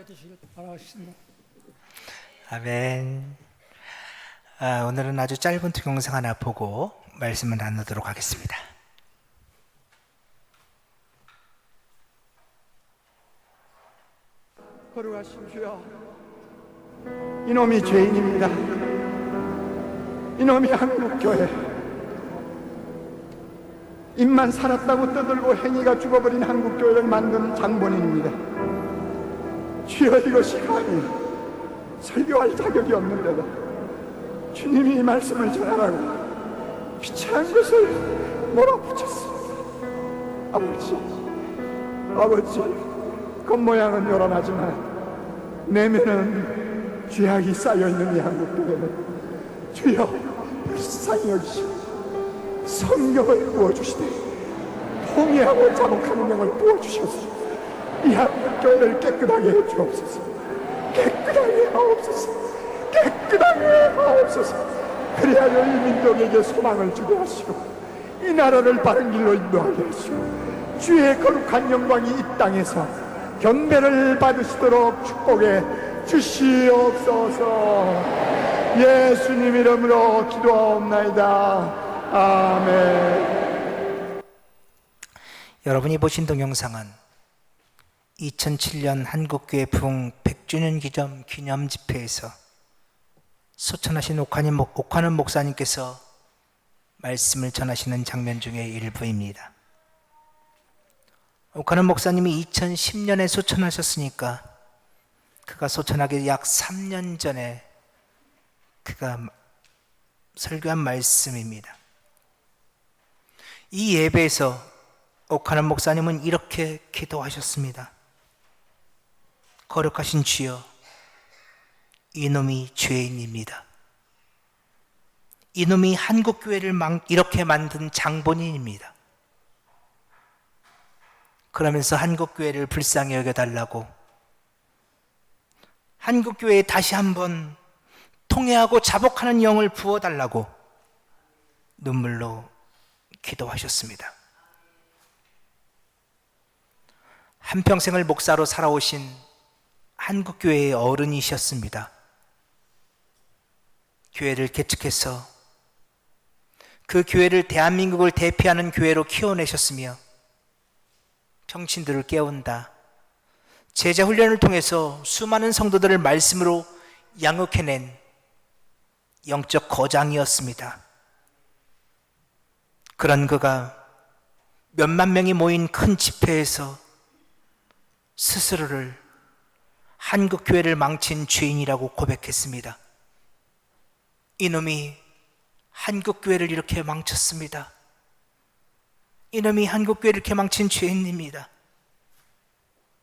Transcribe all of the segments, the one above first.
묵상해 주시길 바라겠습니다. 아멘. 오늘은 아주 짧은 동영상 하나 보고 말씀을 나누도록 하겠습니다. 거룩하신 주여, 이놈이 죄인입니다. 이놈이 한국교회, 입만 살았다고 떠들고 행위가 죽어버린 한국교회를 만든 장본인입니다. 주여, 이것이 감히 설교할 자격이 없는데도 주님이 이 말씀을 전하라고 비참한 것을 몰아붙였습니다. 아버지, 겉모양은 요란하지만 내면은 죄악이 쌓여있는 이 한국교회는 주여 불쌍히 여기시고 성령을 부어주시되 통회하고 자복하는 영을 부어주셔서 이 한국교회를 깨끗하게 해주옵소서. 깨끗하게 하옵소서. 깨끗하게 하옵소서. 그래야 이 민족에게 소망을 주게 하시고 이 나라를 바른 길로 인도하게 하시고 주의 거룩한 영광이 이 땅에서 경배를 받으시도록 축복해 주시옵소서. 예수님 이름으로 기도하옵나이다. 아멘. 여러분이 보신 동영상은 2007년 한국교회 부흥 100주년 기념 집회에서 소천하신 옥하는 목사님께서 말씀을 전하시는 장면 중의 일부입니다. 옥하는 목사님이 2010년에 소천하셨으니까 그가 소천하기 약 3년 전에 그가 설교한 말씀입니다. 이 예배에서 옥하는 목사님은 이렇게 기도하셨습니다. 거룩하신 주여, 이놈이 죄인입니다. 이놈이 한국교회를 이렇게 만든 장본인입니다. 그러면서 한국교회를 불쌍히 여겨달라고, 한국교회에 다시 한번 통회하고 자복하는 영을 부어달라고 눈물로 기도하셨습니다. 한평생을 목사로 살아오신 한국교회의 어른이셨습니다. 교회를 개척해서 그 교회를 대한민국을 대표하는 교회로 키워내셨으며 평신들을 깨운다, 제자 훈련을 통해서 수많은 성도들을 말씀으로 양육해낸 영적 거장이었습니다. 그런 그가 몇만 명이 모인 큰 집회에서 스스로를 한국교회를 망친 죄인이라고 고백했습니다. 이놈이 한국교회를 이렇게 망쳤습니다. 이놈이 한국교회를 이렇게 망친 죄인입니다.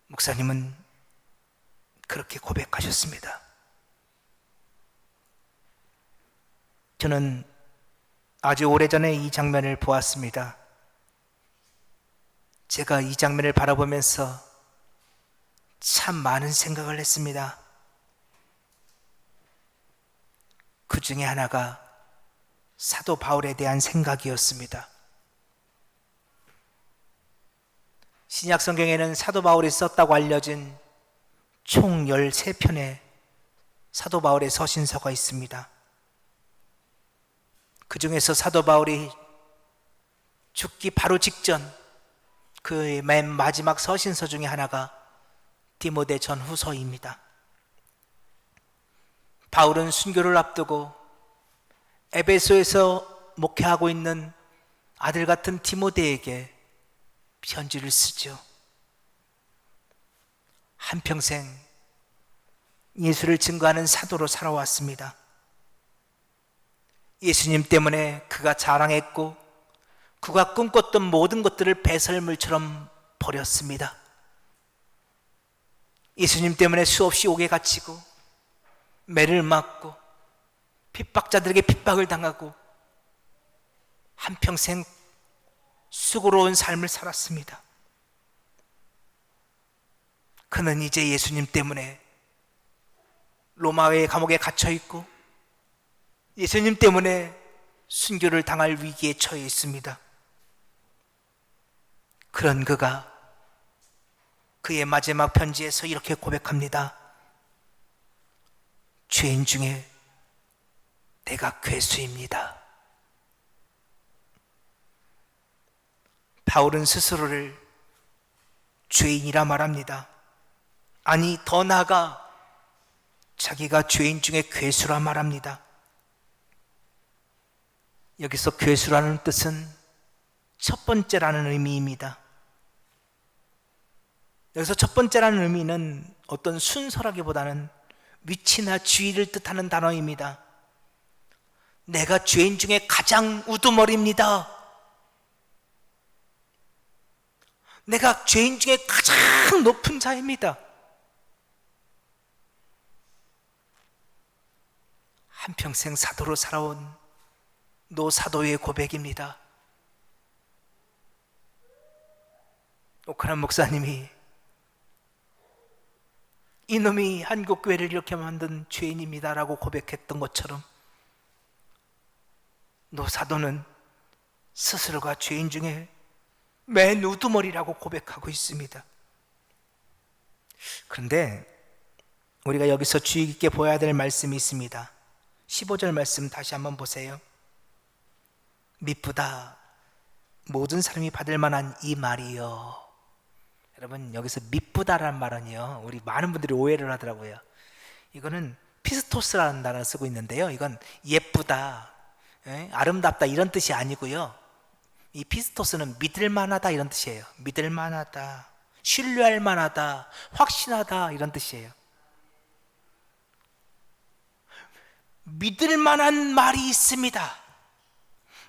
목사님은 그렇게 고백하셨습니다. 저는 아주 오래전에 이 장면을 보았습니다. 제가 이 장면을 바라보면서 참 많은 생각을 했습니다. 그 중에 하나가 사도 바울에 대한 생각이었습니다. 신약 성경에는 사도 바울이 썼다고 알려진 총 13편의 사도 바울의 서신서가 있습니다. 그 중에서 사도 바울이 죽기 바로 직전 그의 맨 마지막 서신서 중에 하나가 디모데 전후서입니다. 바울은 순교를 앞두고 에베소에서 목회하고 있는 아들 같은 디모데에게 편지를 쓰죠. 한평생 예수를 증거하는 사도로 살아왔습니다. 예수님 때문에 그가 자랑했고 그가 꿈꿨던 모든 것들을 배설물처럼 버렸습니다. 예수님 때문에 수없이 옥에 갇히고 매를 맞고 핍박자들에게 핍박을 당하고 한평생 수고로운 삶을 살았습니다. 그는 이제 예수님 때문에 로마의 감옥에 갇혀 있고 예수님 때문에 순교를 당할 위기에 처해 있습니다. 그런 그가 그의 마지막 편지에서 이렇게 고백합니다. 죄인 중에 내가 괴수입니다. 바울은 스스로를 죄인이라 말합니다. 아니, 더 나아가 자기가 죄인 중에 괴수라 말합니다. 여기서 괴수라는 뜻은 첫 번째라는 의미입니다. 여기서 첫 번째라는 의미는 어떤 순서라기보다는 위치나 지위를 뜻하는 단어입니다. 내가 죄인 중에 가장 우두머리입니다. 내가 죄인 중에 가장 높은 자입니다. 한평생 사도로 살아온 노 사도의 고백입니다. 오카란 목사님이 이놈이 한국교회를 이렇게 만든 죄인입니다라고 고백했던 것처럼 노 사도는 스스로가 죄인 중에 맨 우두머리라고 고백하고 있습니다. 그런데 우리가 여기서 주의 깊게 보아야 될 말씀이 있습니다. 15절 말씀 다시 한번 보세요. 미쁘다 모든 사람이 받을 만한 이 말이요. 여러분, 여기서 미쁘다라는 말은요, 우리 많은 분들이 오해를 하더라고요. 이거는 피스토스라는 단어를 쓰고 있는데요, 이건 예쁘다, 아름답다 이런 뜻이 아니고요, 이 피스토스는 믿을만하다 이런 뜻이에요. 믿을만하다, 신뢰할 만하다, 확신하다 이런 뜻이에요. 믿을 만한 말이 있습니다.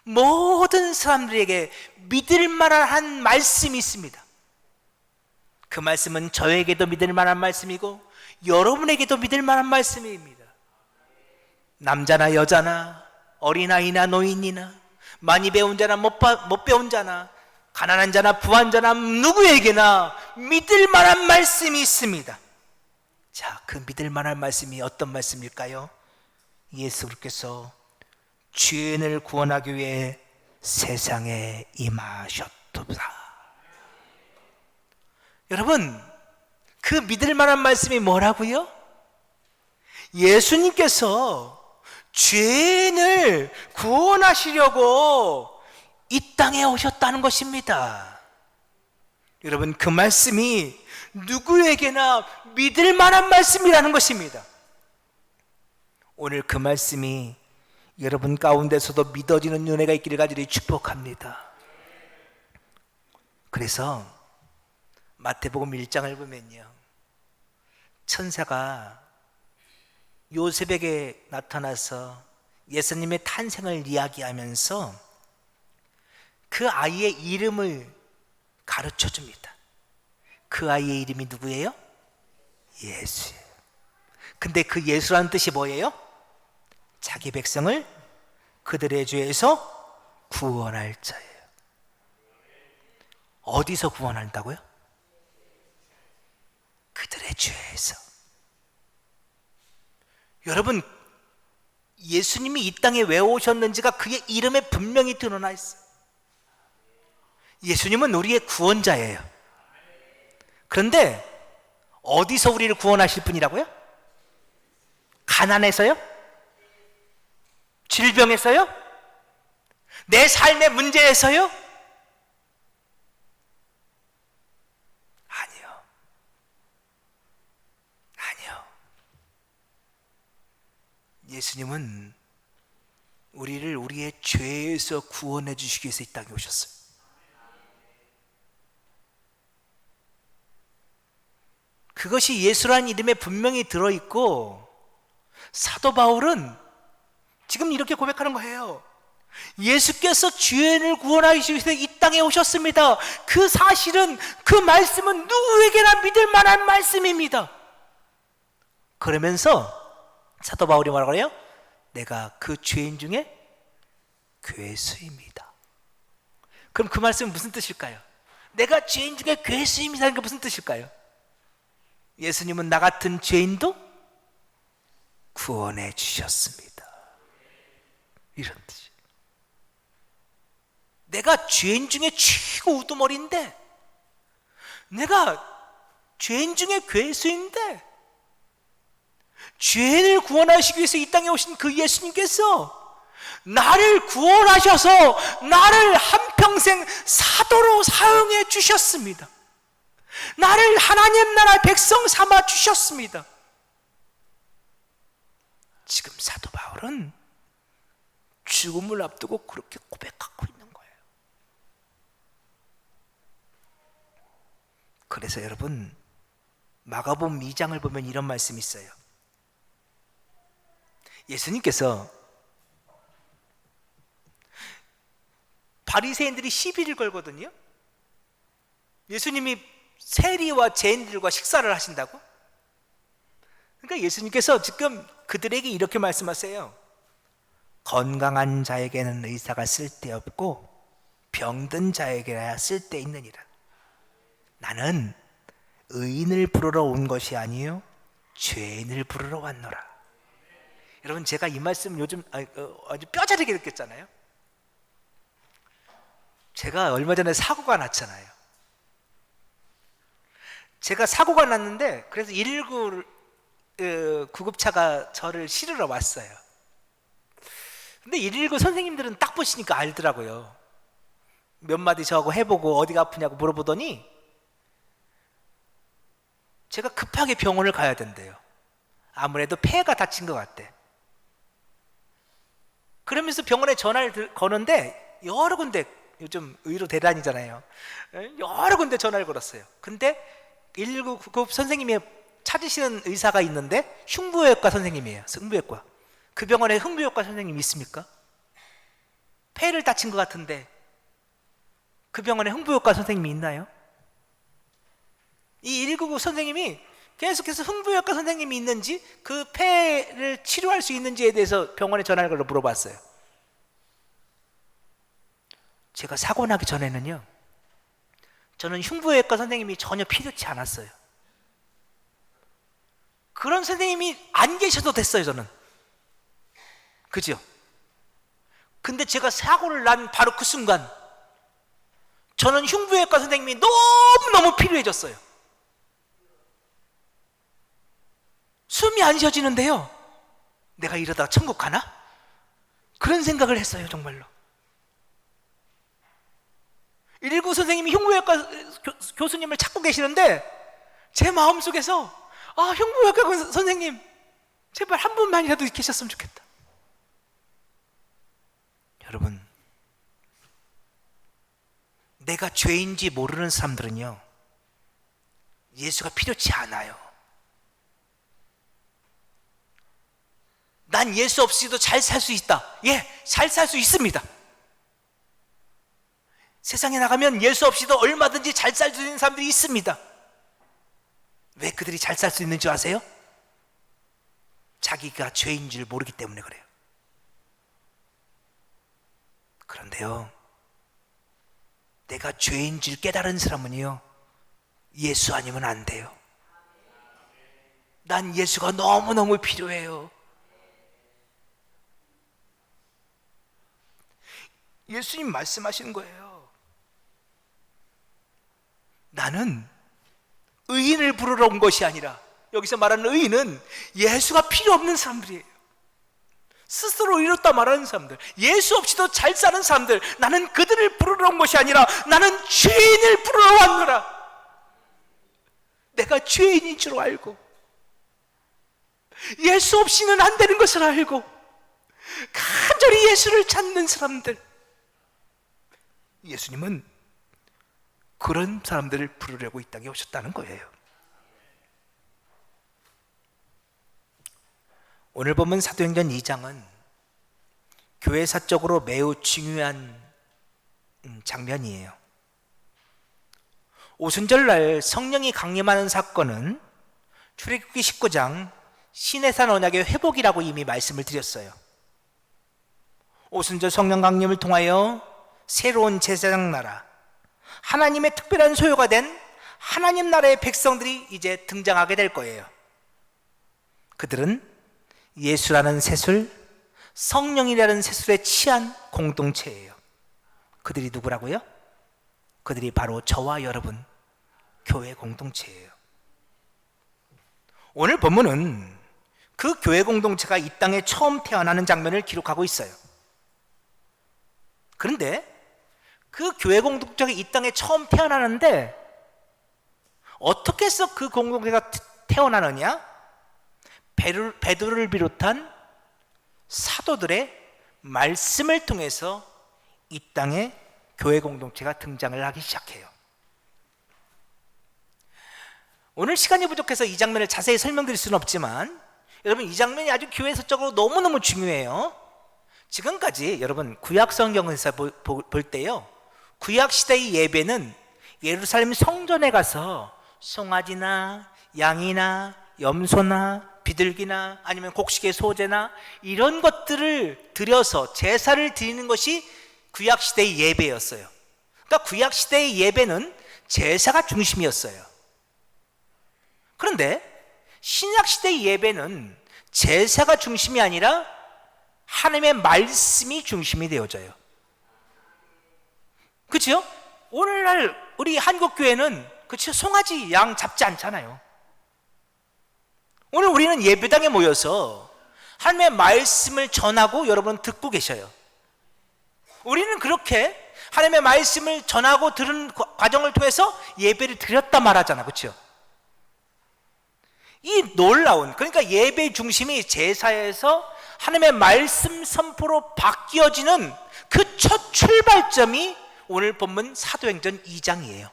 모든 사람들에게 믿을 만한 말씀이 있습니다. 그 말씀은 저에게도 믿을 만한 말씀이고 여러분에게도 믿을 만한 말씀입니다. 남자나 여자나 어린아이나 노인이나 많이 배운 자나 못 배운 자나 가난한 자나 부한 자나 누구에게나 믿을 만한 말씀이 있습니다. 자, 그 믿을 만한 말씀이 어떤 말씀일까요? 예수 그리스도께서 죄인을 구원하기 위해 세상에 임하셨도다. 여러분, 그 믿을 만한 말씀이 뭐라고요? 예수님께서 죄인을 구원하시려고 이 땅에 오셨다는 것입니다. 여러분, 그 말씀이 누구에게나 믿을 만한 말씀이라는 것입니다. 오늘 그 말씀이 여러분 가운데서도 믿어지는 은혜가 있기를 간절히 축복합니다. 그래서 마태복음 1장을 보면요, 천사가 요셉에게 나타나서 예수님의 탄생을 이야기하면서 그 아이의 이름을 가르쳐 줍니다. 그 아이의 이름이 누구예요? 예수예요. 근데 그 예수라는 뜻이 뭐예요? 자기 백성을 그들의 죄에서 구원할 자예요. 어디서 구원한다고요? 그들의 죄에서. 여러분, 예수님이 이 땅에 왜 오셨는지가 그의 이름에 분명히 드러나 있어요. 예수님은 우리의 구원자예요. 그런데 어디서 우리를 구원하실 분이라고요? 가난에서요? 질병에서요? 내 삶의 문제에서요? 아니요. 예수님은 우리를 우리의 죄에서 구원해 주시기 위해서 이 땅에 오셨어요. 그것이 예수라는 이름에 분명히 들어있고, 사도 바울은 지금 이렇게 고백하는 거예요. 예수께서 죄인을 구원하시기 위해서 이 땅에 오셨습니다. 그 사실은, 그 말씀은 누구에게나 믿을 만한 말씀입니다. 그러면서 사도 바울이 뭐라고 해요? 내가 그 죄인 중에 괴수입니다. 그럼 그 말씀은 무슨 뜻일까요? 내가 죄인 중에 괴수입니다는 게 무슨 뜻일까요? 예수님은 나 같은 죄인도 구원해 주셨습니다. 이런 뜻이에요. 내가 죄인 중에 최고 우두머리인데 내가 죄인 중에 괴수인데 죄인을 구원하시기 위해서 이 땅에 오신 그 예수님께서 나를 구원하셔서 나를 한평생 사도로 사용해 주셨습니다. 나를 하나님 나라 백성 삼아 주셨습니다. 지금 사도 바울은 죽음을 앞두고 그렇게 고백하고 있는 거예요. 그래서 여러분, 마가복음 2장을 보면 이런 말씀이 있어요. 예수님께서 바리새인들이 시비를 걸거든요. 예수님이 세리와 죄인들과 식사를 하신다고? 그러니까 예수님께서 지금 그들에게 이렇게 말씀하세요. 건강한 자에게는 의사가 쓸데없고 병든 자에게야 쓸데있느니라. 나는 의인을 부르러 온 것이 아니요 죄인을 부르러 왔노라. 여러분, 제가 이 말씀 요즘 아주 뼈저리게 느꼈잖아요. 제가 얼마 전에 사고가 났잖아요. 제가 사고가 났는데 그래서 119 구급차가 저를 실으러 왔어요. 근데 119 선생님들은 딱 보시니까 알더라고요. 몇 마디 저하고 해보고 어디가 아프냐고 물어보더니 제가 급하게 병원을 가야 된대요. 아무래도 폐가 다친 것 같대. 그러면서 병원에 전화를 거는데 여러 군데, 요즘 의료 대란이잖아요. 여러 군데 전화를 걸었어요. 근데 119 구급 선생님이 찾으시는 의사가 있는데 흉부외과 선생님이에요. 흉부외과. 그 병원에 흉부외과 선생님이 있습니까? 폐를 다친 것 같은데 그 병원에 흉부외과 선생님이 있나요? 이 119 선생님이 계속해서 흉부외과 선생님이 있는지 그 폐를 치료할 수 있는지에 대해서 병원에 전화를 걸어 물어봤어요. 제가 사고 나기 전에는요, 저는 흉부외과 선생님이 전혀 필요치 않았어요. 그런 선생님이 안 계셔도 됐어요, 저는. 그죠? 근데 제가 사고를 난 바로 그 순간 저는 흉부외과 선생님이 너무너무 필요해졌어요. 숨이 안 쉬어지는데요, 내가 이러다가 천국 가나? 그런 생각을 했어요, 정말로. 119 선생님이 흉부외과 교수님을 찾고 계시는데 제 마음속에서 흉부외과 선생님 제발 한 분만이라도 계셨으면 좋겠다. 여러분, 내가 죄인지 모르는 사람들은요, 예수가 필요치 않아요. 난 예수 없이도 잘 살 수 있다. 예, 잘 살 수 있습니다. 세상에 나가면 예수 없이도 얼마든지 잘 살 수 있는 사람들이 있습니다. 왜 그들이 잘 살 수 있는 줄 아세요? 자기가 죄인 줄 모르기 때문에 그래요. 그런데요, 내가 죄인 줄 깨달은 사람은요, 예수 아니면 안 돼요. 난 예수가 너무너무 필요해요. 예수님 말씀하시는 거예요. 나는 의인을 부르러 온 것이 아니라, 여기서 말하는 의인은 예수가 필요 없는 사람들이에요. 스스로 이뤘다 말하는 사람들, 예수 없이도 잘 사는 사람들, 나는 그들을 부르러 온 것이 아니라 나는 죄인을 부르러 왔노라. 내가 죄인인 줄 알고 예수 없이는 안 되는 것을 알고 간절히 예수를 찾는 사람들, 예수님은 그런 사람들을 부르려고 이 땅에 오셨다는 거예요. 오늘 보면 사도행전 2장은 교회사적으로 매우 중요한 장면이에요. 오순절날 성령이 강림하는 사건은 출애굽기 19장 시내산 언약의 회복이라고 이미 말씀을 드렸어요. 오순절 성령 강림을 통하여 새로운 제사장 나라, 하나님의 특별한 소유가 된 하나님 나라의 백성들이 이제 등장하게 될 거예요. 그들은 예수라는 새술, 성령이라는 새술에 취한 공동체예요. 그들이 누구라고요? 그들이 바로 저와 여러분, 교회 공동체예요. 오늘 본문은 그 교회 공동체가 이 땅에 처음 태어나는 장면을 기록하고 있어요. 그런데 그 교회 공동체가 이 땅에 처음 태어나는데 어떻게 해서 그 공동체가 태어나느냐? 베드로를 비롯한 사도들의 말씀을 통해서 이 땅에 교회 공동체가 등장을 하기 시작해요. 오늘 시간이 부족해서 이 장면을 자세히 설명드릴 수는 없지만 여러분, 이 장면이 아주 교회사적으로 너무너무 중요해요. 지금까지 여러분 구약 성경에서 볼 때요, 구약 시대의 예배는 예루살렘 성전에 가서 송아지나 양이나 염소나 비둘기나 아니면 곡식의 소재나 이런 것들을 들여서 제사를 드리는 것이 구약 시대의 예배였어요. 그러니까 구약 시대의 예배는 제사가 중심이었어요. 그런데 신약 시대의 예배는 제사가 중심이 아니라 하나님의 말씀이 중심이 되어져요. 그렇죠? 오늘날 우리 한국 교회는 그렇죠, 송아지 양 잡지 않잖아요. 오늘 우리는 예배당에 모여서 하나님의 말씀을 전하고 여러분은 듣고 계셔요. 우리는 그렇게 하나님의 말씀을 전하고 들은 과정을 통해서 예배를 드렸다 말하잖아, 그렇죠? 이 놀라운, 그러니까 예배의 중심이 제사에서 하나님의 말씀 선포로 바뀌어지는 그 첫 출발점이 오늘 본문 사도행전 2장이에요.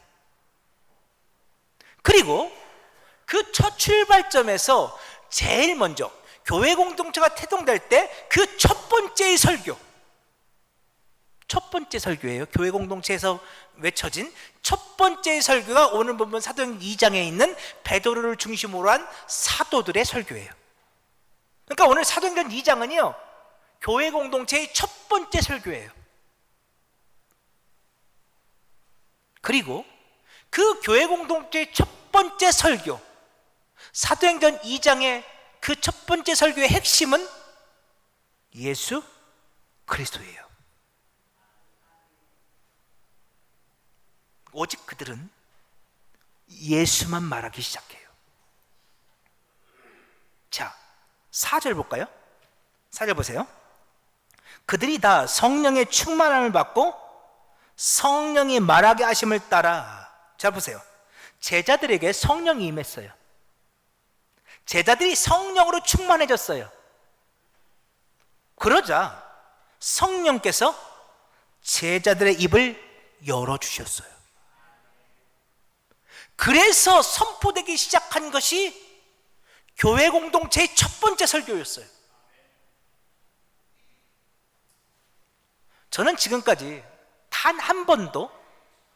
그리고 그 첫 출발점에서 제일 먼저 교회 공동체가 태동될 때 그 첫 번째의 설교, 첫 번째 설교예요. 교회 공동체에서 외쳐진 첫 번째 설교가 오늘 본문 사도행전 2장에 있는 베드로를 중심으로 한 사도들의 설교예요. 그러니까 오늘 사도행전 2장은요, 교회 공동체의 첫 번째 설교예요. 그리고 그 교회 공동체의 첫 번째 설교, 사도행전 2장의 그 첫 번째 설교의 핵심은 예수 그리스도예요. 오직 그들은 예수만 말하기 시작해요. 자, 4절 볼까요? 4절 보세요. 그들이 다 성령의 충만함을 받고 성령이 말하게 하심을 따라, 자 보세요, 제자들에게 성령이 임했어요. 제자들이 성령으로 충만해졌어요. 그러자 성령께서 제자들의 입을 열어주셨어요. 그래서 선포되기 시작한 것이 교회 공동체의 첫 번째 설교였어요. 저는 지금까지 단 한 번도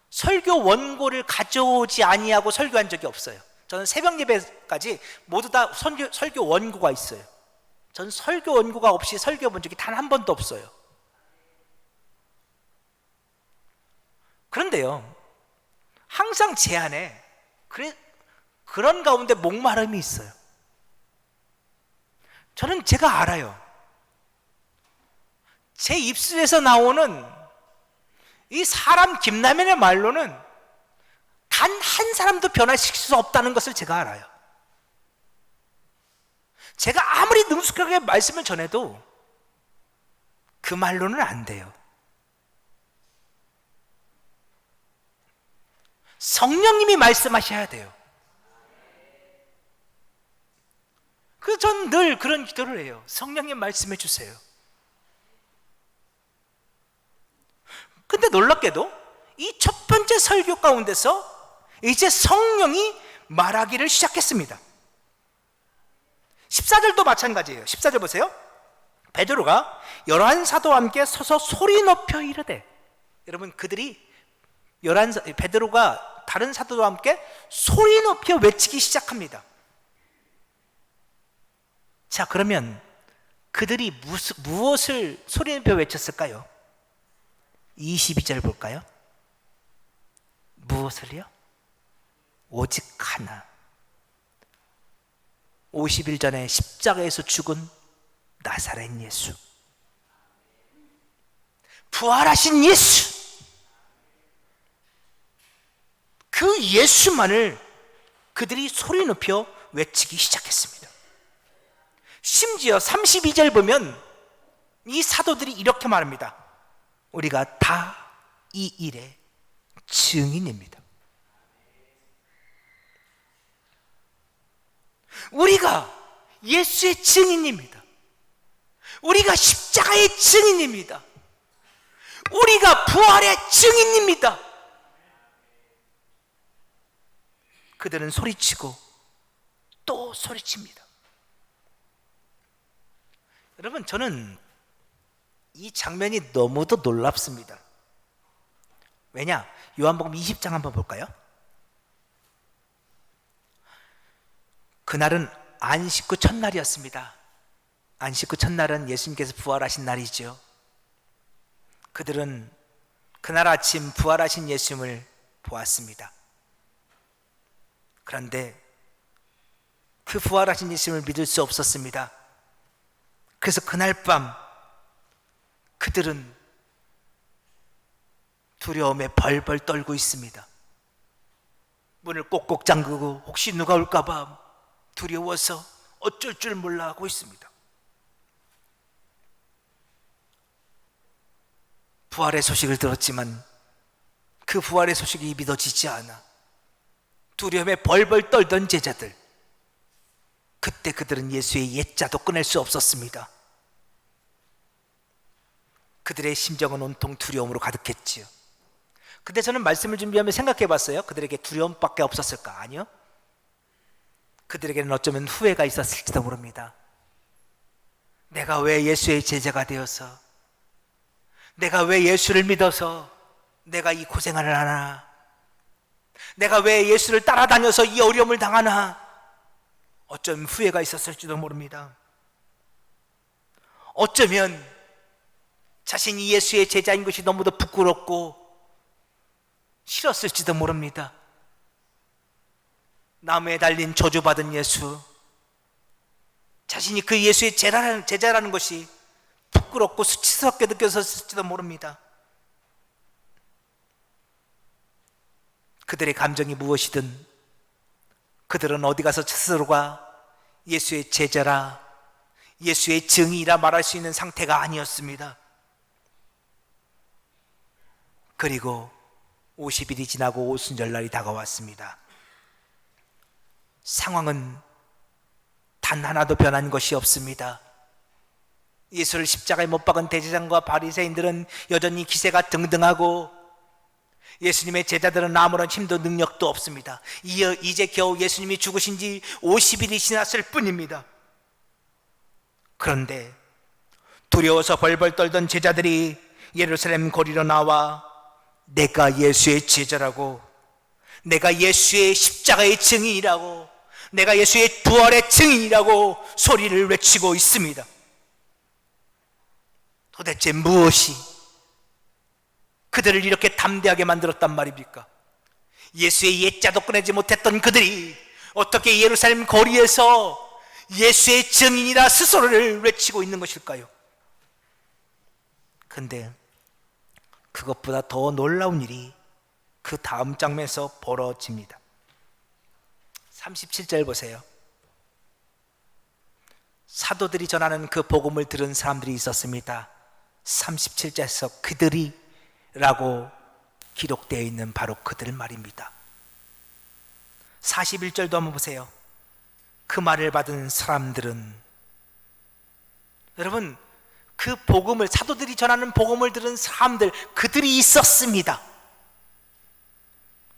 설교 원고를 가져오지 아니하고 설교한 적이 없어요. 저는 새벽 예배까지 모두 다 설교 원고가 있어요. 저는 설교 원고가 없이 설교해 본 적이 단 한 번도 없어요. 그런데요, 항상 제 안에 그런 가운데 목마름이 있어요. 저는 제가 알아요. 제 입술에서 나오는 이 사람 김라면의 말로는 단 한 사람도 변화시킬 수 없다는 것을 제가 알아요. 제가 아무리 능숙하게 말씀을 전해도 그 말로는 안 돼요. 성령님이 말씀하셔야 돼요. 그래서 저는 늘 그런 기도를 해요. 성령님 말씀해 주세요. 근데 놀랍게도 이 첫 번째 설교 가운데서 이제 성령이 말하기를 시작했습니다. 14절도 마찬가지예요. 14절 보세요. 베드로가 열한 사도와 함께 서서 소리 높여 이르되, 여러분 그들이 베드로가 다른 사도와 함께 소리 높여 외치기 시작합니다. 자, 그러면 그들이 무엇을 소리 높여 외쳤을까요? 22절 볼까요? 무엇을요? 오직 하나, 50일 전에 십자가에서 죽은 나사렛 예수, 부활하신 예수, 그 예수만을 그들이 소리 높여 외치기 시작했습니다. 심지어 32절 보면 이 사도들이 이렇게 말합니다. 우리가 다 이 일의 증인입니다. 우리가 예수의 증인입니다. 우리가 십자가의 증인입니다. 우리가 부활의 증인입니다. 그들은 소리치고 또 소리칩니다. 여러분, 저는 이 장면이 너무도 놀랍습니다. 왜냐? 요한복음 20장 한번 볼까요? 그날은 안식 후 첫날이었습니다. 안식 후 첫날은 예수님께서 부활하신 날이죠. 그들은 그날 아침 부활하신 예수님을 보았습니다. 그런데 그 부활하신 예수님을 믿을 수 없었습니다. 그래서 그날 밤 그들은 두려움에 벌벌 떨고 있습니다. 문을 꼭꼭 잠그고 혹시 누가 올까봐 두려워서 어쩔 줄 몰라 하고 있습니다. 부활의 소식을 들었지만 그 부활의 소식이 믿어지지 않아 두려움에 벌벌 떨던 제자들, 그때 그들은 예수의 옛자도 꺼낼 수 없었습니다. 그들의 심정은 온통 두려움으로 가득했지요. 근데 저는 말씀을 준비하며 생각해 봤어요. 그들에게 두려움밖에 없었을까? 아니요. 그들에게는 어쩌면 후회가 있었을지도 모릅니다. 내가 왜 예수의 제자가 되어서, 내가 왜 예수를 믿어서 내가 이 고생을 하나, 내가 왜 예수를 따라다녀서 이 어려움을 당하나, 어쩌면 후회가 있었을지도 모릅니다. 어쩌면 자신이 예수의 제자인 것이 너무도 부끄럽고 싫었을지도 모릅니다. 나무에 달린 저주받은 예수, 자신이 그 예수의 제자라는 것이 부끄럽고 수치스럽게 느껴졌을지도 모릅니다. 그들의 감정이 무엇이든 그들은 어디 가서 스스로가 예수의 제자라, 예수의 증인이라 말할 수 있는 상태가 아니었습니다. 그리고 50일이 지나고 오순절날이 다가왔습니다. 상황은 단 하나도 변한 것이 없습니다. 예수를 십자가에 못 박은 대제사장과 바리새인들은 여전히 기세가 등등하고 예수님의 제자들은 아무런 힘도 능력도 없습니다. 이제 겨우 예수님이 죽으신 지 50일이 지났을 뿐입니다. 그런데 두려워서 벌벌 떨던 제자들이 예루살렘 거리로 나와 내가 예수의 제자라고, 내가 예수의 십자가의 증인이라고, 내가 예수의 부활의 증인이라고 소리를 외치고 있습니다. 도대체 무엇이 그들을 이렇게 담대하게 만들었단 말입니까? 예수의 옛자도 꺼내지 못했던 그들이 어떻게 예루살렘 거리에서 예수의 증인이라 스스로를 외치고 있는 것일까요? 근데 그것보다 더 놀라운 일이 그 다음 장면에서 벌어집니다. 37절 보세요. 사도들이 전하는 그 복음을 들은 사람들이 있었습니다. 37절에서 그들이 라고 기록되어 있는 바로 그들 말입니다. 41절도 한번 보세요. 그 말을 받은 사람들은, 여러분, 그 복음을, 사도들이 전하는 복음을 들은 사람들, 그들이 있었습니다.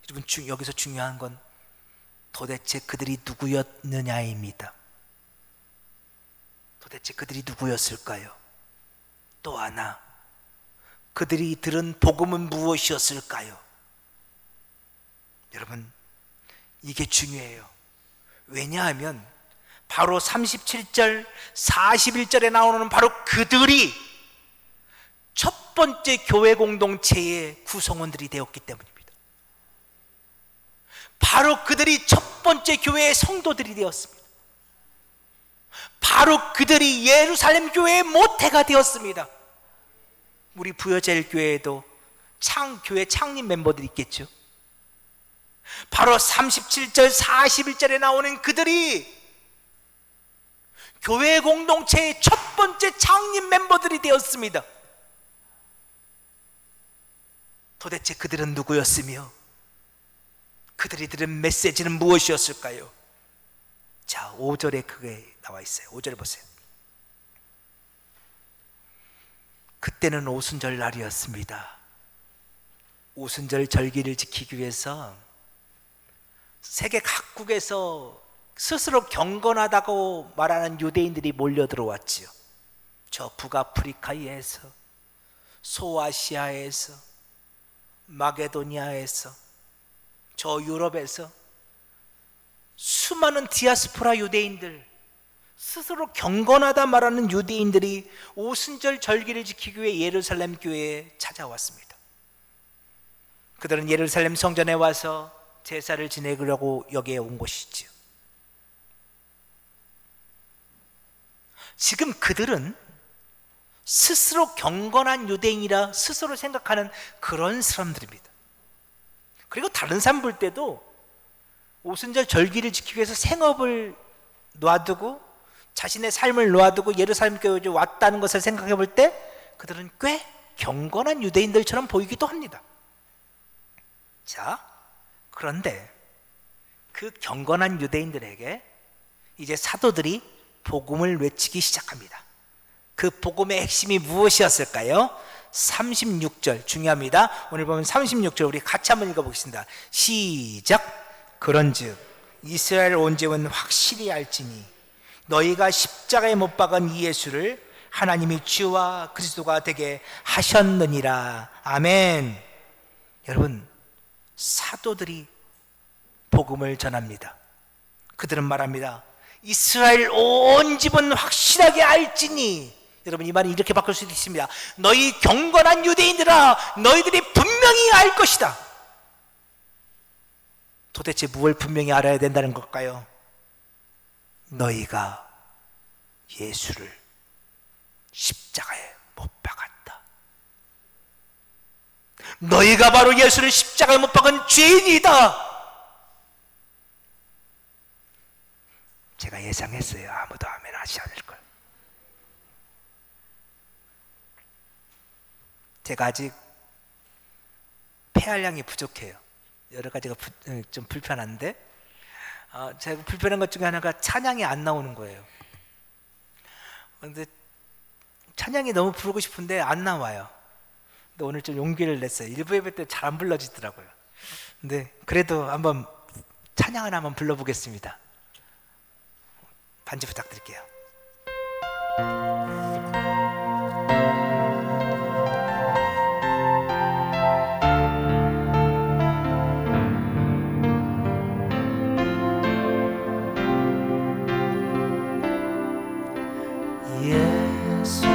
여러분, 여기서 중요한 건 도대체 그들이 누구였느냐입니다. 도대체 그들이 누구였을까요? 또 하나, 그들이 들은 복음은 무엇이었을까요? 여러분, 이게 중요해요. 왜냐하면 바로 37절, 41절에 나오는 바로 그들이 첫 번째 교회 공동체의 구성원들이 되었기 때문입니다. 바로 그들이 첫 번째 교회의 성도들이 되었습니다. 바로 그들이 예루살렘 교회의 모태가 되었습니다. 우리 부여제일 교회에도 교회 창립 멤버들이 있겠죠. 바로 37절 41절에 나오는 그들이 교회 공동체의 첫 번째 창립 멤버들이 되었습니다. 도대체 그들은 누구였으며 그들이 들은 메시지는 무엇이었을까요? 자, 5절에 그게 나와 있어요. 5절 보세요. 그때는 오순절 날이었습니다. 오순절 절기를 지키기 위해서 세계 각국에서 스스로 경건하다고 말하는 유대인들이 몰려 들어왔지요. 저 북아프리카에서, 소아시아에서, 마게도니아에서, 저 유럽에서 수많은 디아스포라 유대인들, 스스로 경건하다 말하는 유대인들이 오순절 절기를 지키기 위해 예루살렘 교회에 찾아왔습니다. 그들은 예루살렘 성전에 와서 제사를 지내려고 여기에 온 것이지요. 지금 그들은 스스로 경건한 유대인이라 스스로 생각하는 그런 사람들입니다. 그리고 다른 사람 볼 때도 오순절 절기를 지키기 위해서 생업을 놔두고 자신의 삶을 놔두고 예루살렘 교회에 왔다는 것을 생각해 볼 때 그들은 꽤 경건한 유대인들처럼 보이기도 합니다. 자, 그런데 그 경건한 유대인들에게 이제 사도들이 복음을 외치기 시작합니다. 그 복음의 핵심이 무엇이었을까요? 36절 중요합니다. 오늘 보면 36절 우리 같이 한번 읽어보겠습니다. 시작. 그런즉 이스라엘 온 집은 확실히 알지니 너희가 십자가에 못 박은 이 예수를 하나님이 주와 그리스도가 되게 하셨느니라. 아멘. 여러분, 사도들이 복음을 전합니다. 그들은 말합니다. 이스라엘 온 집은 확실하게 알지니. 여러분, 이 말이 이렇게 바꿀 수도 있습니다. 너희 경건한 유대인들아, 너희들이 분명히 알 것이다. 도대체 무엇을 분명히 알아야 된다는 걸까요? 너희가 예수를 십자가에 못 박았다. 너희가 바로 예수를 십자가에 못 박은 죄인이다. 제가 예상했어요. 아무도 아멘 하지 않을 걸. 제가 아직 폐활량이 부족해요. 여러 가지가 좀 불편한데 제가 불편한 것 중에 하나가 찬양이 안 나오는 거예요. 그런데 찬양이 너무 부르고 싶은데 안 나와요. 근데 오늘 좀 용기를 냈어요. 일부 예배 때 잘 안 불러지더라고요. 근데 그래도 한번 찬양 하나 한번 불러보겠습니다. 반주 부탁드릴게요. 예수,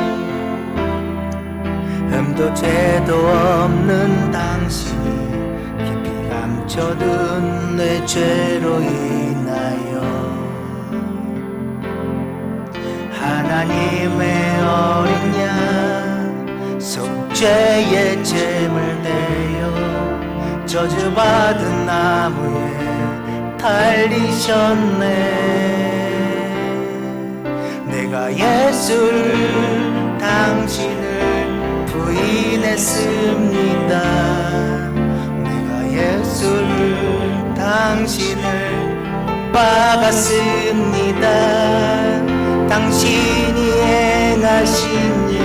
흠도 죄도 없는 당신이 깊이 감춰둔 내 죄로 인하여 하나님의 어린 양 속죄의 제물 되어 저주받은 나무에 달리셨네. 내가 예수를 당신을 부인했습니다. 내가 예수를 당신을 박았습니다. 당신이 행하신 일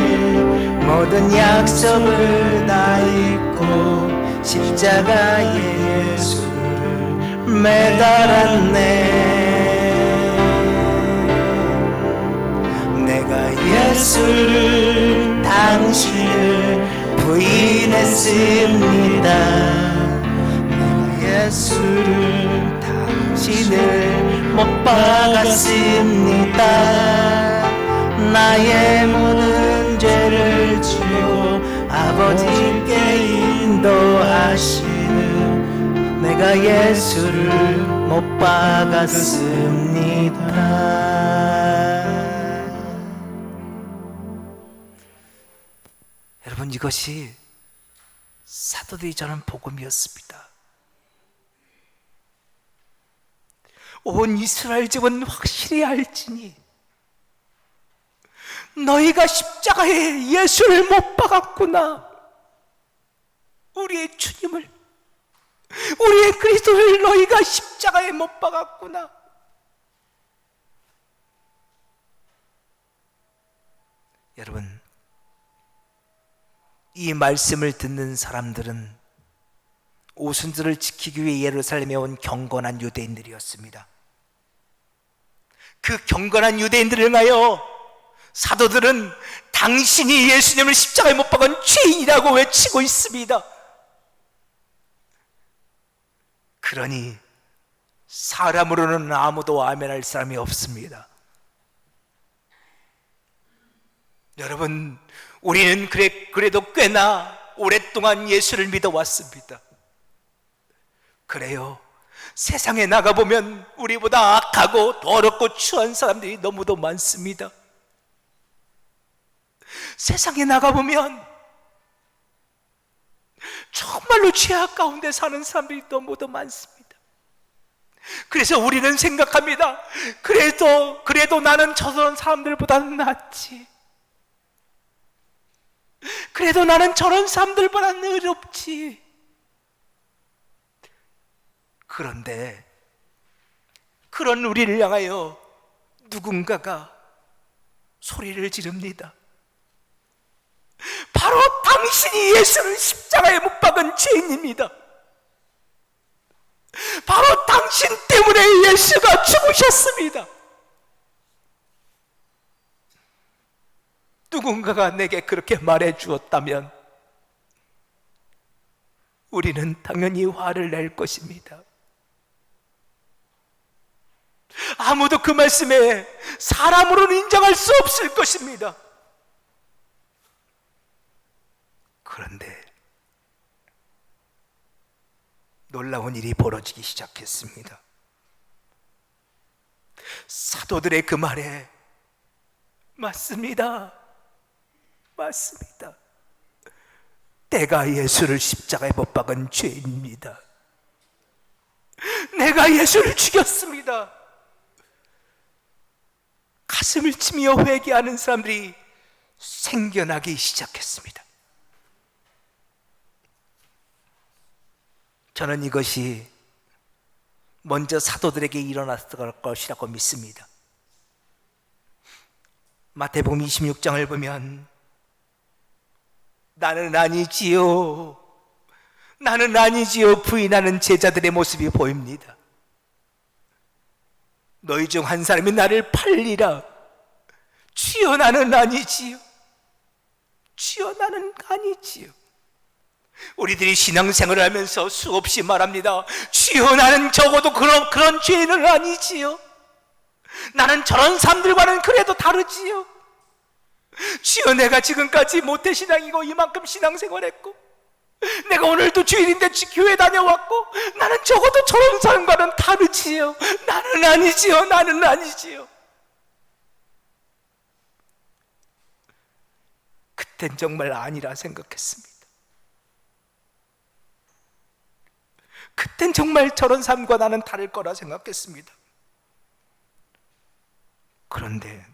모든 약속을 다 잊고 십자가에 예수를 매달았네. 내가 예수를 당신을 부인했습니다. 내가 예수를 당신을 못 박았습니다. 나의 모든 죄를 지고 아버지께 인도하시는 내가 예수를 못 박았습니다. 여러분, 이것이 사도들이 전한 복음이었습니다. 온 이스라엘 집은 확실히 알지니 너희가 십자가에 예수를 못 박았구나. 우리의 주님을, 우리의 그리스도를 너희가 십자가에 못 박았구나. 여러분, 이 말씀을 듣는 사람들은 오순절을 지키기 위해 예루살렘에 온 경건한 유대인들이었습니다. 그 경건한 유대인들을 향하여 사도들은 당신이 예수님을 십자가에 못 박은 죄인이라고 외치고 있습니다. 그러니 사람으로는 아무도 아멘할 사람이 없습니다. 여러분, 우리는 그래도 꽤나 오랫동안 예수를 믿어왔습니다. 그래요. 세상에 나가보면 우리보다 악하고 더럽고 추한 사람들이 너무도 많습니다. 세상에 나가보면 정말로 죄악 가운데 사는 사람들이 너무도 많습니다. 그래서 우리는 생각합니다. 그래도 나는 저런 사람들보다는 낫지. 그래도 나는 저런 사람들보다는 의롭지. 그런데 그런 우리를 향하여 누군가가 소리를 지릅니다. 바로 당신이 예수를 십자가에 못 박은 죄인입니다. 바로 당신 때문에 예수가 죽으셨습니다. 누군가가 내게 그렇게 말해 주었다면 우리는 당연히 화를 낼 것입니다. 아무도 그 말씀에 사람으로는 인정할 수 없을 것입니다. 그런데 놀라운 일이 벌어지기 시작했습니다. 사도들의 그 말에 맞습니다. 내가 예수를 십자가에 못 박은 죄인입니다. 내가 예수를 죽였습니다. 가슴을 치며 회개하는 사람들이 생겨나기 시작했습니다. 저는 이것이 먼저 사도들에게 일어났을 것이라고 믿습니다. 마태복음 26장을 보면 나는 아니지요 부인하는 제자들의 모습이 보입니다. 너희 중 한 사람이 나를 팔리라. 주여 나는 아니지요. 우리들이 신앙생활을 하면서 수없이 말합니다. 주여 나는 적어도 그런 죄인은 아니지요. 나는 저런 사람들과는 그래도 다르지요. 주여 내가 지금까지 모태신앙이고 이만큼 신앙생활했고 내가 오늘도 주일인데 교회 다녀왔고 나는 적어도 저런 사람과는 다르지요. 나는 아니지요. 그땐 정말 아니라 생각했습니다. 그땐 정말 저런 삶과 나는 다를 거라 생각했습니다. 그런데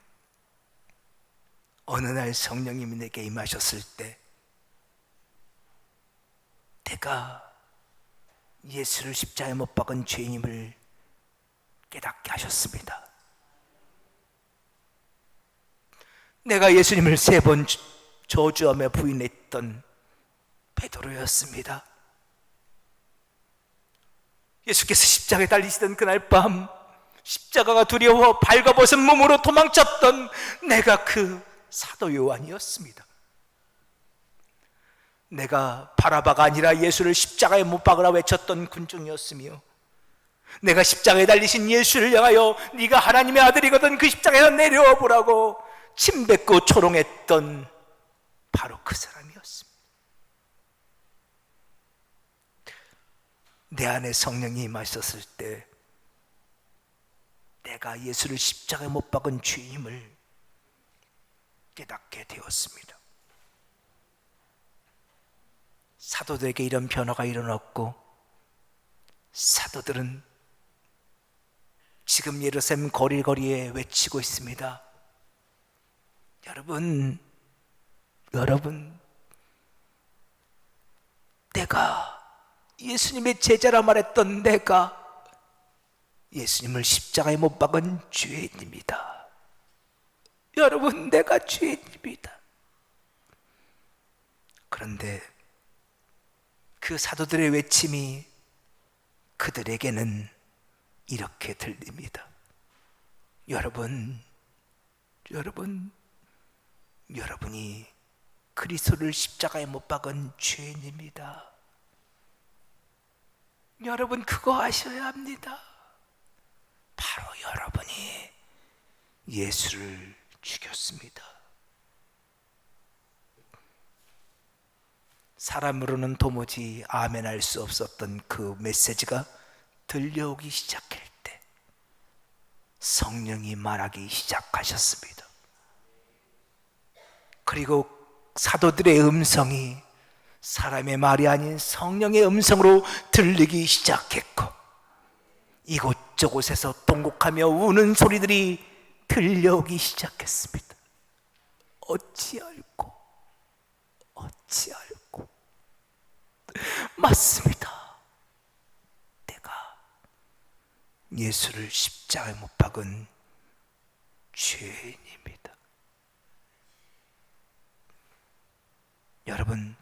어느 날 성령님이 내게 임하셨을 때 내가 예수를 십자가에 못 박은 죄인임을 깨닫게 하셨습니다. 내가 예수님을 3번 저주하며 부인했던 베드로였습니다. 예수께서 십자가에 달리시던 그날 밤 십자가가 두려워 발가벗은 몸으로 도망쳤던 내가 그 사도 요한이었습니다. 내가 바라바가 아니라 예수를 십자가에 못 박으라 외쳤던 군중이었으며 내가 십자가에 달리신 예수를 향하여 네가 하나님의 아들이거든 그 십자가에서 내려와 보라고 침뱉고 초롱했던 바로 그 사람이었습니다. 내 안에 성령이 임하셨을 때 내가 예수를 십자가에 못 박은 죄임을 깨닫게 되었습니다. 사도들에게 이런 변화가 일어났고 사도들은 지금 예루살렘 거리거리에 외치고 있습니다. 여러분, 내가 예수님의 제자라 말했던 내가 예수님을 십자가에 못 박은 죄인입니다. 여러분, 내가 죄인입니다. 그런데 그 사도들의 외침이 그들에게는 이렇게 들립니다. 여러분이 그리스도를 십자가에 못 박은 죄인입니다. 여러분, 그거 아셔야 합니다. 바로 여러분이 예수를 죽였습니다. 사람으로는 도무지 아멘할 수 없었던 그 메시지가 들려오기 시작할 때 성령이 말하기 시작하셨습니다. 그리고 사도들의 음성이 사람의 말이 아닌 성령의 음성으로 들리기 시작했고, 이곳저곳에서 통곡하며 우는 소리들이 들려오기 시작했습니다. 어찌할꼬 맞습니다. 내가 예수를 십자가에 못 박은 죄인입니다. 여러분,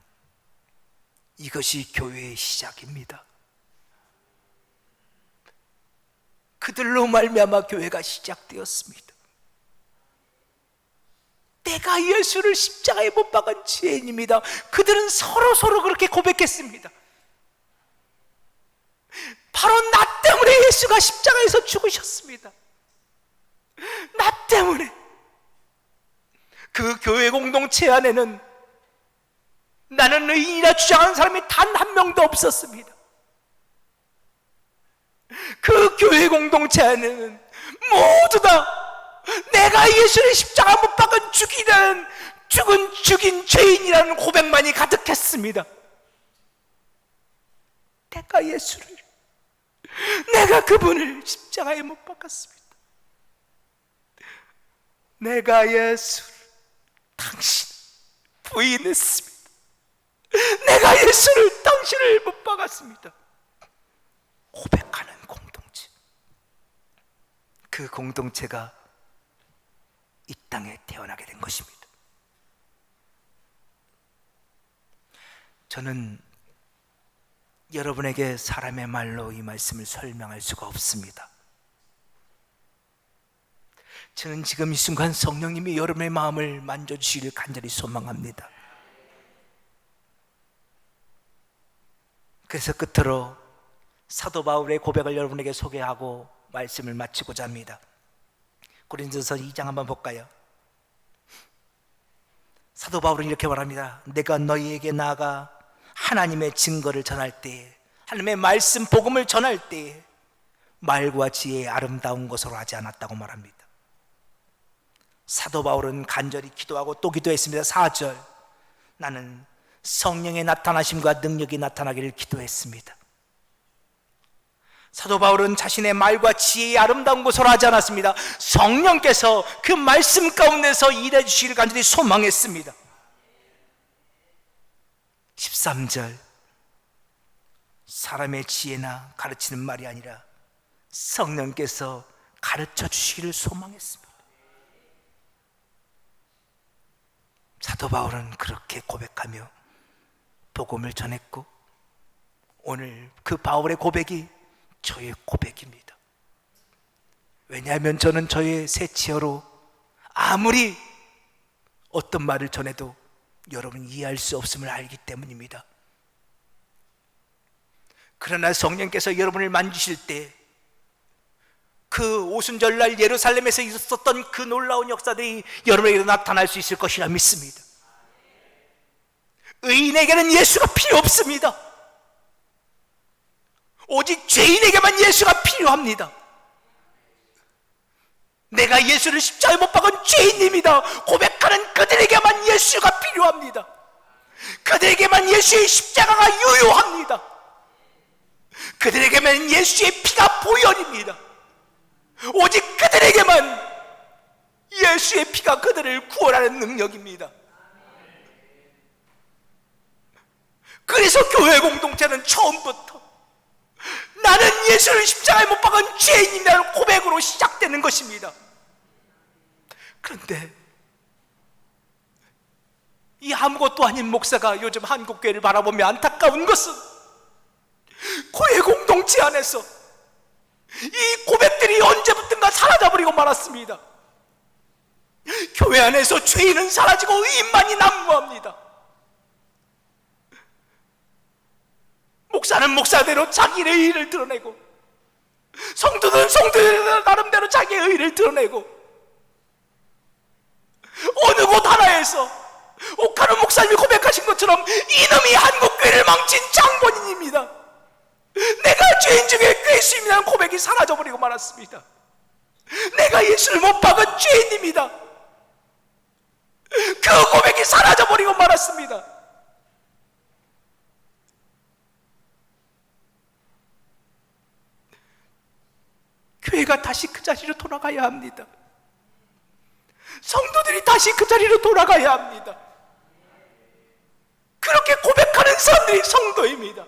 이것이 교회의 시작입니다. 그들로 말미암아 교회가 시작되었습니다. 내가 예수를 십자가에 못 박은 죄인입니다. 그들은 서로 그렇게 고백했습니다. 바로 나 때문에 예수가 십자가에서 죽으셨습니다. 나 때문에. 그 교회 공동체 안에는 나는 의인이라 주장하는 사람이 단 한 명도 없었습니다. 그 교회 공동체 안에는 모두 다 내가 예수를 십자가 못 박은 죽인 죄인이라는 고백만이 가득했습니다. 내가 그분을 십자가에 못 박았습니다. 내가 예수를 당신 부인했습니다. 내가 예수를 당신을 못 박았습니다. 고백하는 공동체, 그 공동체가 이 땅에 태어나게 된 것입니다. 저는 여러분에게 사람의 말로 이 말씀을 설명할 수가 없습니다. 저는 지금 이 순간 성령님이 여러분의 마음을 만져주시기를 간절히 소망합니다. 그래서 끝으로 사도 바울의 고백을 여러분에게 소개하고 말씀을 마치고자 합니다. 고린도서 2장 한번 볼까요? 사도 바울은 이렇게 말합니다. 내가 너희에게 나아가 하나님의 증거를 전할 때, 하나님의 말씀 복음을 전할 때 말과 지혜의 아름다운 것으로 하지 않았다고 말합니다. 사도 바울은 간절히 기도하고 또 기도했습니다. 4절, 나는 성령의 나타나심과 능력이 나타나기를 기도했습니다. 사도 바울은 자신의 말과 지혜의 아름다운 것으로 하지 않았습니다. 성령께서 그 말씀 가운데서 일해 주시기를 간절히 소망했습니다. 13절, 사람의 지혜나 가르치는 말이 아니라 성령께서 가르쳐 주시기를 소망했습니다. 사도 바울은 그렇게 고백하며 복음을 전했고, 오늘 그 바울의 고백이 저의 고백입니다. 왜냐하면 저는 저의 새 치어로 아무리 어떤 말을 전해도 여러분이 이해할 수 없음을 알기 때문입니다. 그러나 성령께서 여러분을 만지실 때 그 오순절날 예루살렘에서 있었던 그 놀라운 역사들이 여러분에게도 나타날 수 있을 것이라 믿습니다. 의인에게는 예수가 필요 없습니다. 오직 죄인에게만 예수가 필요합니다. 내가 예수를 십자가에 못 박은 죄인입니다. 고백하는 그들에게만 예수가 필요합니다. 그들에게만 예수의 십자가가 유효합니다. 그들에게만 예수의 피가 보혈입니다. 오직 그들에게만 예수의 피가 그들을 구원하는 능력입니다. 그래서 교회 공동체는 처음부터 나는 예수를 십자가에 못 박은 죄인이라는 고백으로 시작되는 것입니다. 그런데 이 아무것도 아닌 목사가 요즘 한국교회를 바라보며 안타까운 것은 교회 공동체 안에서 이 고백들이 언제부턴가 사라져버리고 말았습니다. 교회 안에서 죄인은 사라지고 의인만이 난무합니다. 목사는 목사대로 자기의 의의를 드러내고, 성도는 성도대로 나름대로 자기의 의의를 드러내고, 어느 곳 하나에서 옥하는 목사님이 고백하신 것처럼 이놈이 한국교회를 망친 장본인입니다. 내가 죄인 중에 괴수입니다는 고백이 사라져버리고 말았습니다. 내가 예수를 못 박은 죄인입니다. 그 고백이 사라져버리고 말았습니다. 교회가 다시 그 자리로 돌아가야 합니다. 성도들이 다시 그 자리로 돌아가야 합니다. 그렇게 고백하는 사람들이 성도입니다.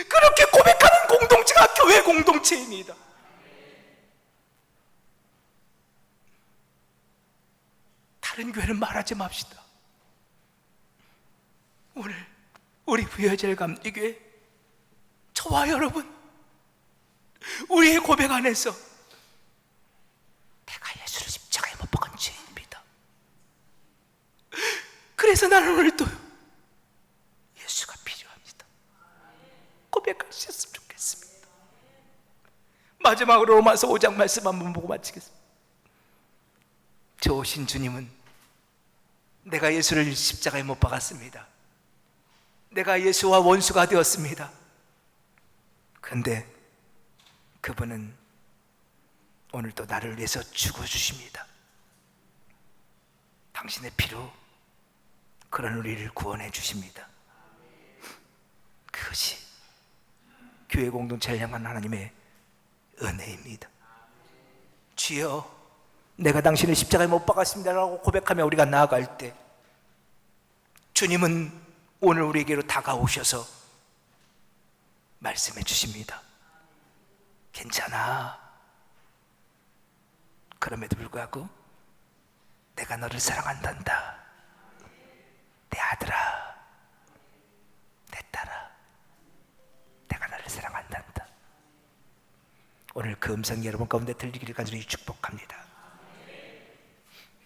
그렇게 고백하는 공동체가 교회 공동체입니다. 다른 교회는 말하지 맙시다. 오늘 우리 부여절 감리교회, 저와 여러분, 우리의 고백 안에서 내가 예수를 십자가에 못 박은 죄인입니다. 그래서 나는 오늘도 예수가 필요합니다. 고백하셨으면 좋겠습니다. 마지막으로 로마서 5장 말씀 한번 보고 마치겠습니다. 좋으신 주님은 내가 예수를 십자가에 못 박았습니다. 내가 예수와 원수가 되었습니다. 그런데 그분은 오늘도 나를 위해서 죽어주십니다. 당신의 피로 그런 우리를 구원해 주십니다. 그것이 교회 공동체를 향한 하나님의 은혜입니다. 주여, 내가 당신을 십자가에 못 박았습니다라고 고백하며 우리가 나아갈 때 주님은 오늘 우리에게로 다가오셔서 말씀해 주십니다. 괜찮아. 그럼에도 불구하고 내가 너를 사랑한단다. 내 아들아, 내 딸아, 내가 너를 사랑한단다. 오늘 그 음성이 여러분 가운데 들리기를 간절히 축복합니다.